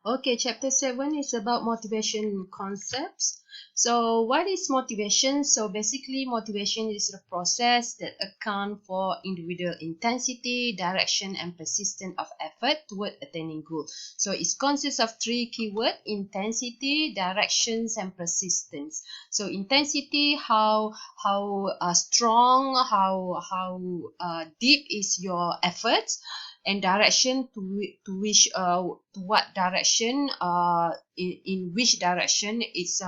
Okay, chapter 7 is about motivation concepts. So, what is motivation? So, basically, motivation is a process that account for individual intensity, direction, and persistence of effort toward attaining goal. So, it consists of three keywords: intensity, directions, and persistence. So, intensity, how strong, how deep is your efforts, and direction to which to what direction in which direction is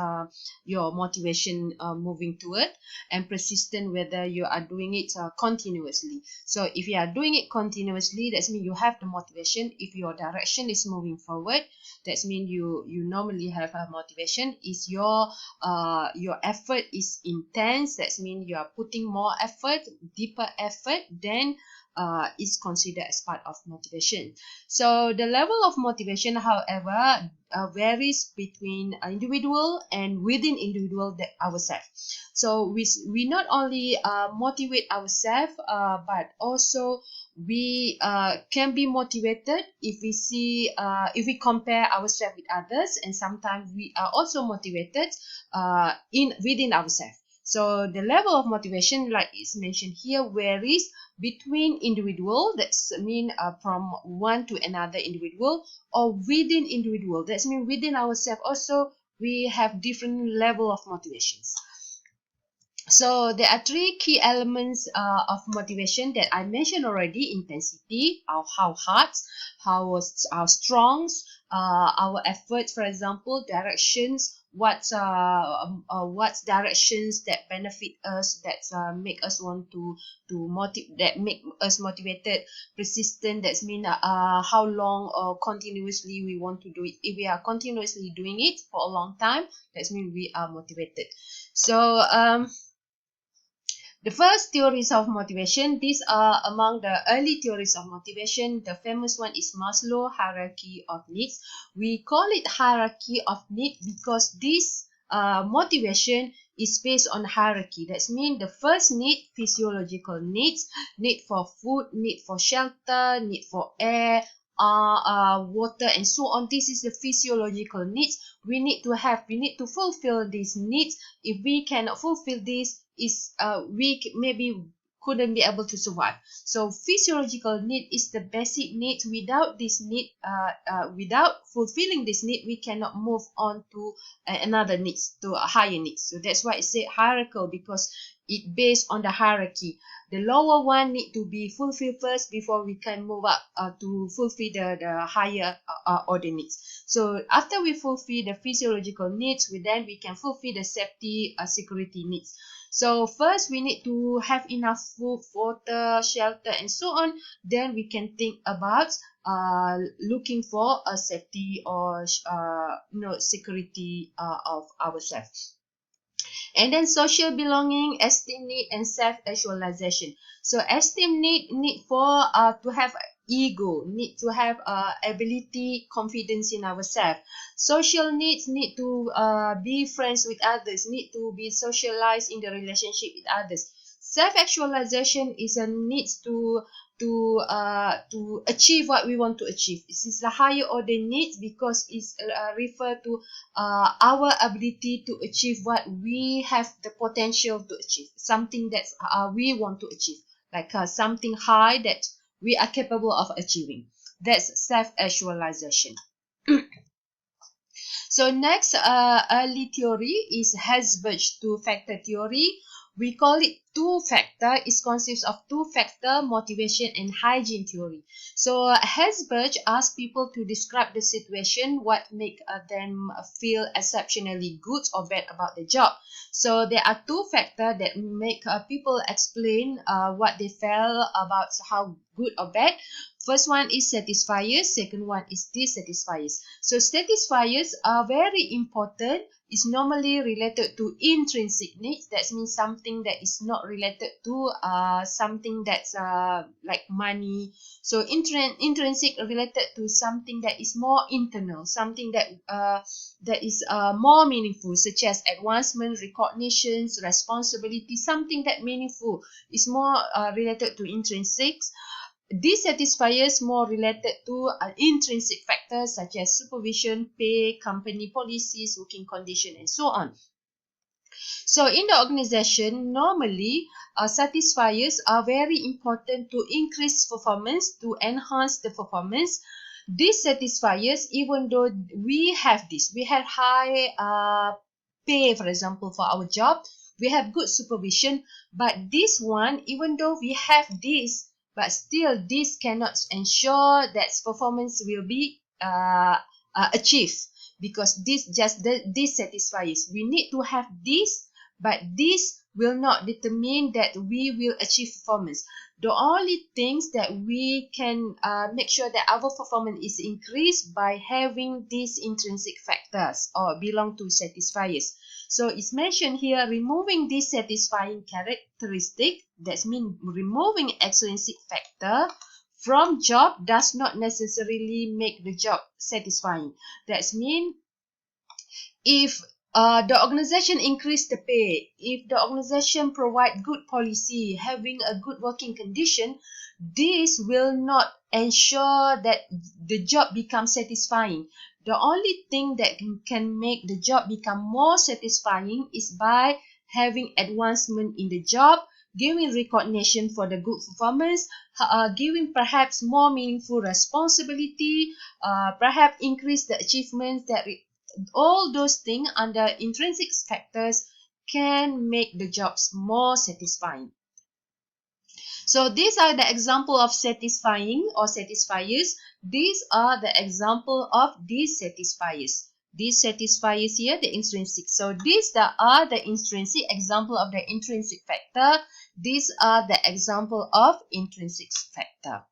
your motivation moving toward, and persistent, whether you are doing it continuously. So if you are doing it continuously, that means you have the motivation. If your direction is moving forward, that means you normally have a motivation. Is your effort is intense, that means you are putting more effort, deeper effort, then is considered as part of motivation. So the level of motivation, however, varies between individual and within individual that ourselves. So we not only motivate ourselves, but also we can be motivated if we see if we compare ourselves with others, and sometimes we are also motivated in within ourselves. So the level of motivation, like is mentioned here, varies between individual, that's mean from one to another individual, or within individual, that's mean within ourselves also we have different level of motivations. So there are three key elements of motivation that I mentioned already: intensity, how hard, how strong, our efforts, for example, directions, what's directions that benefit us, that make us want that make us motivated, persistent, that's mean how long or continuously we want to do it. If we are continuously doing it for a long time, that means we are motivated. So the first theories of motivation, these are among the early theories of motivation. The famous one is Maslow hierarchy of needs. We call it hierarchy of need because this motivation is based on hierarchy. That means the first need, physiological needs, need for food, need for shelter, need for air, water, and so on. This is the physiological needs we need to fulfill these needs. If we cannot fulfill this, is maybe couldn't be able to survive. So physiological need is the basic need. Without this need, without fulfilling this need, we cannot move on to another needs, to a higher needs. So that's why it's hierarchical, because it based on the hierarchy. The lower one need to be fulfilled first before we can move up to fulfill the higher order needs. So after we fulfill the physiological needs, we can fulfill the safety security needs. So first we need to have enough food, water, shelter, and so on. Then we can think about looking for a safety or security of ourselves. And then social belonging, esteem need, and self-actualization. So esteem need for to have ego, need to have ability, confidence in ourselves. Social needs need to be friends with others, need to be socialized in the relationship with others. Self-actualization is a need to achieve what we want to achieve. This is the higher order needs because it's refer to our ability to achieve what we have the potential to achieve, something that we want to achieve, like something high that we are capable of achieving. That's self-actualization. So next early theory is Hesberg's two-factor theory. We call it two-factor. It consists of two-factor, motivation, and hygiene theory. So Hesberg asked people to describe the situation, what make them feel exceptionally good or bad about the job. So there are two factors that make people explain what they felt about how good or bad. First one is satisfiers, second one is dissatisfiers. So satisfiers are very important. It's normally related to intrinsic needs. That means something that is not related to something that's like money. So intrinsic related to something that is more internal, something that is more meaningful, such as advancement, recognitions, responsibility. Something that meaningful is more related to intrinsics. dissatisfiers more related to intrinsic factors such as supervision, pay, company policies, working condition, and so on. So in the organization, normally satisfiers are very important to increase performance, to enhance the performance. These satisfiers, even though we have high pay, for example, for our job, we have good supervision, but this one, even though we have this, but still this cannot ensure that performance will be achieved, because this satisfies. We need to have this, but this will not determine that we will achieve performance. The only things that we can make sure that our performance is increased by having these intrinsic factors or belong to satisfiers. So it's mentioned here, removing this satisfying characteristic, that means removing extrinsic factor from job does not necessarily make the job satisfying. That means if the organization increase the pay, if the organization provide good policy, having a good working condition, this will not ensure that the job becomes satisfying. The only thing that can make the job become more satisfying is by having advancement in the job, giving recognition for the good performance, giving perhaps more meaningful responsibility, perhaps increase the achievements that all those things under intrinsic factors can make the jobs more satisfying. So these are the example of satisfying or satisfiers. These are the example of dissatisfiers. These satisfiers here, the intrinsic. So these are the intrinsic example of the intrinsic factor. These are the example of intrinsic factor.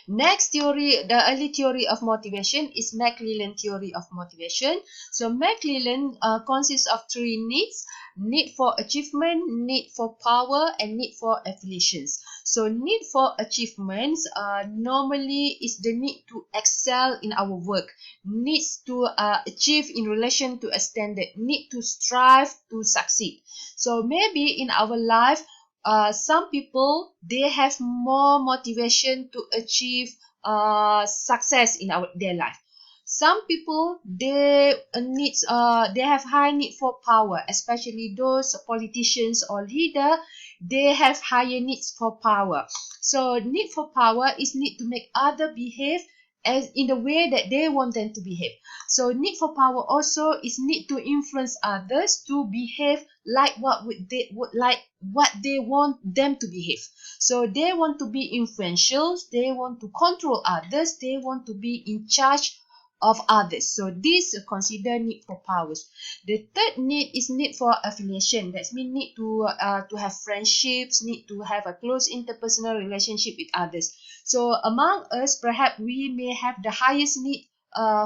Next theory, the early theory of motivation is McClellan theory of motivation. So McClellan consists of three needs: need for achievement, need for power, and need for affiliations. So need for achievements normally is the need to excel in our work, needs to achieve in relation to a standard, need to strive to succeed. So maybe in our life, some people, they have more motivation to achieve success in their life. Some people, they have high need for power, especially those politicians or leader. They have higher needs for power. So need for power is need to make other behave as in the way that they want them to behave. So need for power also is need to influence others to behave like what they want them to behave. So they want to be influential, they want to control others, they want to be in charge of others. So this consider need for powers. The third need is need for affiliation. That means need to have friendships, need to have a close interpersonal relationship with others. So among us, perhaps we may have the highest need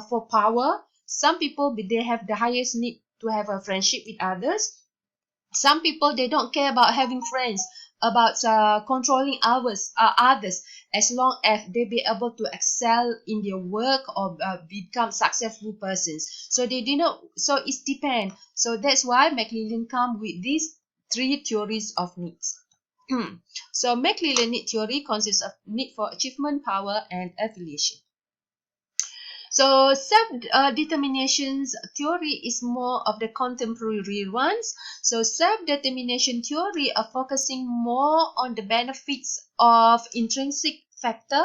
for power. Some people, they have the highest need to have a friendship with others. Some people, they don't care about having friends, about controlling others, as long as they be able to excel in their work or become successful persons. So they do not. So it depends. So that's why McClellan come with these three theories of needs. So McClellan need theory consists of need for achievement, power, and affiliation. So self-determination theory is more of the contemporary ones. So self-determination theory are focusing more on the benefits of intrinsic factor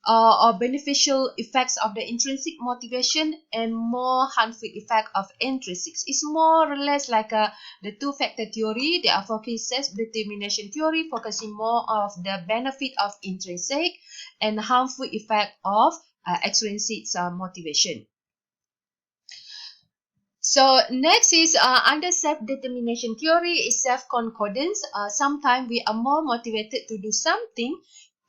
or beneficial effects of the intrinsic motivation and more harmful effect of intrinsics. It's more or less like the two-factor theory. They are focused self-determination theory, focusing more of the benefit of intrinsic and harmful effect of extrinsic motivation. So next is under self-determination theory is self-concordance. Sometimes we are more motivated to do something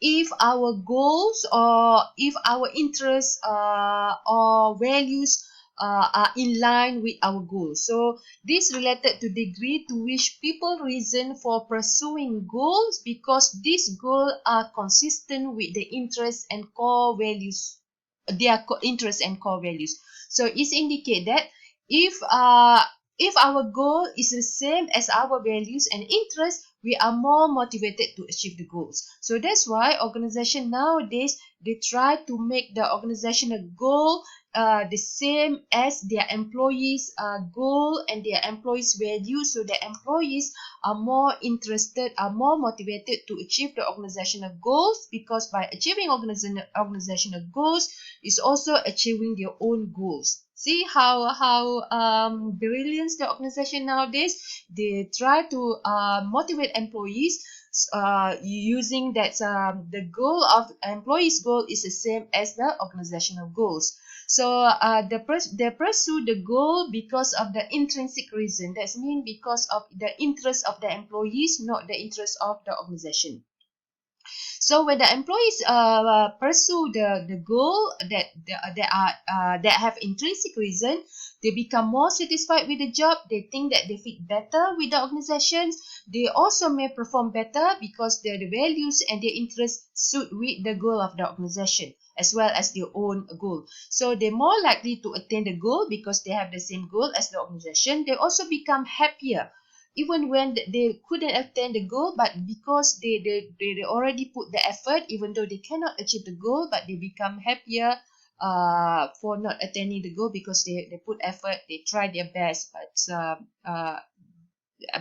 if our goals or if our interests or values are in line with our goals. So this related to degree to which people reason for pursuing goals because these goals are consistent with the interests and core values, their interests and core values. So it indicates that if our goal is the same as our values and interests, we are more motivated to achieve the goals. So that's why organization nowadays, they try to make the organizational goal the same as their employees goal and their employees value, so the employees are more interested, are more motivated to achieve the organizational goals, because by achieving organizational goals is also achieving their own goals. See how brilliant the organization nowadays. They try to motivate employees using that the goal of employees goal is the same as the organizational goals. So they pursue the goal because of the intrinsic reason. That means because of the interest of the employees, not the interest of the organization. So when the employees pursue the goal that have intrinsic reason, they become more satisfied with the job. They think that they fit better with the organizations. They also may perform better because the values and their interests suit with the goal of the organization as well as their own goal. So they're more likely to attain the goal because they have the same goal as the organization. They also become happier even when they couldn't attain the goal, but because they already put the effort, even though they cannot achieve the goal, but they become happier for not attaining the goal because they put effort, they try their best,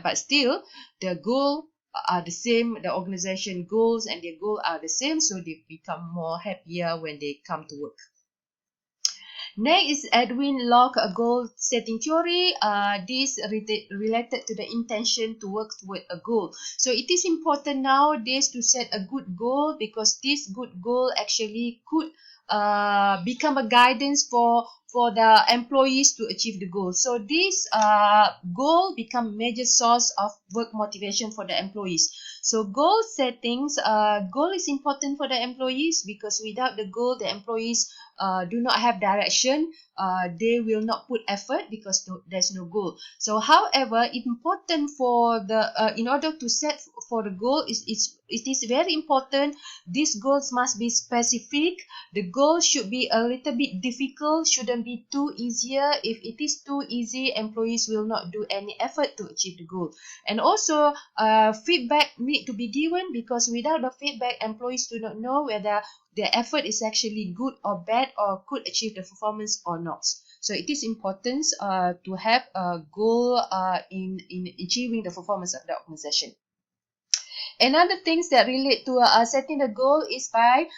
but still the goal are the same, the organization goals and their goal are the same, so they become more happier when they come to work. Next is Edwin Locke goal setting theory. This related to the intention to work toward a goal. So it is important nowadays to set a good goal, because this good goal actually could become a guidance for the employees to achieve the goal. So this goal become major source of work motivation for the employees. So goal settings, goal is important for the employees, because without the goal, the employees do not have direction. They will not put effort because there's no goal. So however, important for the in order to set for the goal, it is very important. These goals must be specific. The goal should be a little bit difficult, shouldn't be too easier. If it is too easy, employees will not do any effort to achieve the goal. And also feedback need to be given, because without the feedback, employees do not know whether the effort is actually good or bad, or could achieve the performance or not. So it is important to have a goal in achieving the performance of the organization. Another things that relate to setting a goal is by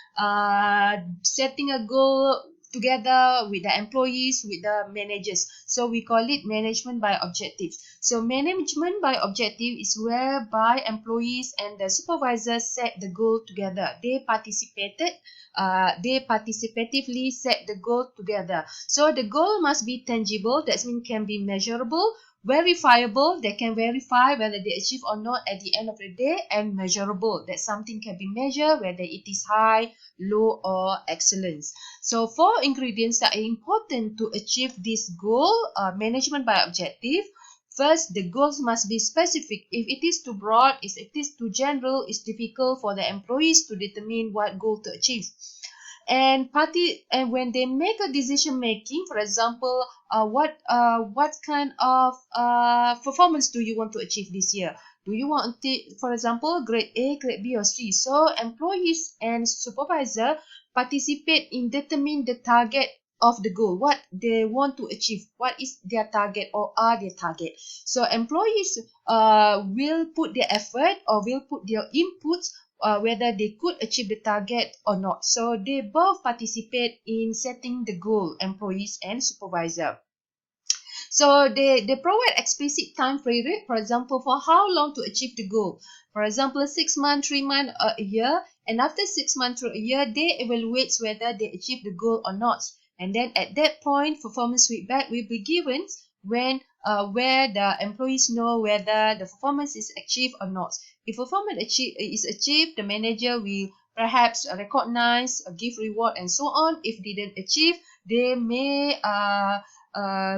setting a goal together with the employees, with the managers. So we call it management by objectives. So management by objective is whereby employees and the supervisors set the goal together. They participatively set the goal together. So the goal must be tangible, that means can be measurable, verifiable, they can verify whether they achieve or not at the end of the day, and measurable, that something can be measured whether it is high, low, or excellence. So 4 ingredients that are important to achieve this goal, management by objective. First, the goals must be specific. If it is too broad, if it is too general, it's difficult for the employees to determine what goal to achieve. And when they make a decision making, for example, what kind of performance do you want to achieve this year? Do you want to, for example, grade A, grade B, or C? So employees and supervisor participate in determining the target of the goal, what they want to achieve, what is their target or are their target. So employees will put their effort or will put their inputs whether they could achieve the target or not. So they both participate in setting the goal, employees and supervisor. So they provide explicit time period, for example, for how long to achieve the goal. For example, 6 months, 3 months, a year. And after 6 months or a year, they evaluate whether they achieve the goal or not. And then at that point, performance feedback will be given when where the employees know whether the performance is achieved or not. If performance is achieved, the manager will perhaps recognize, give reward, and so on. If they didn't achieve, they may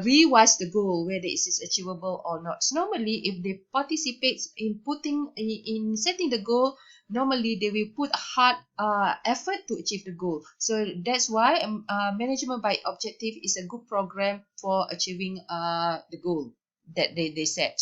revise the goal whether it is achievable or not. So normally, if they participate in setting the goal, normally they will put hard effort to achieve the goal. So that's why management by objective is a good program for achieving the goal that they set.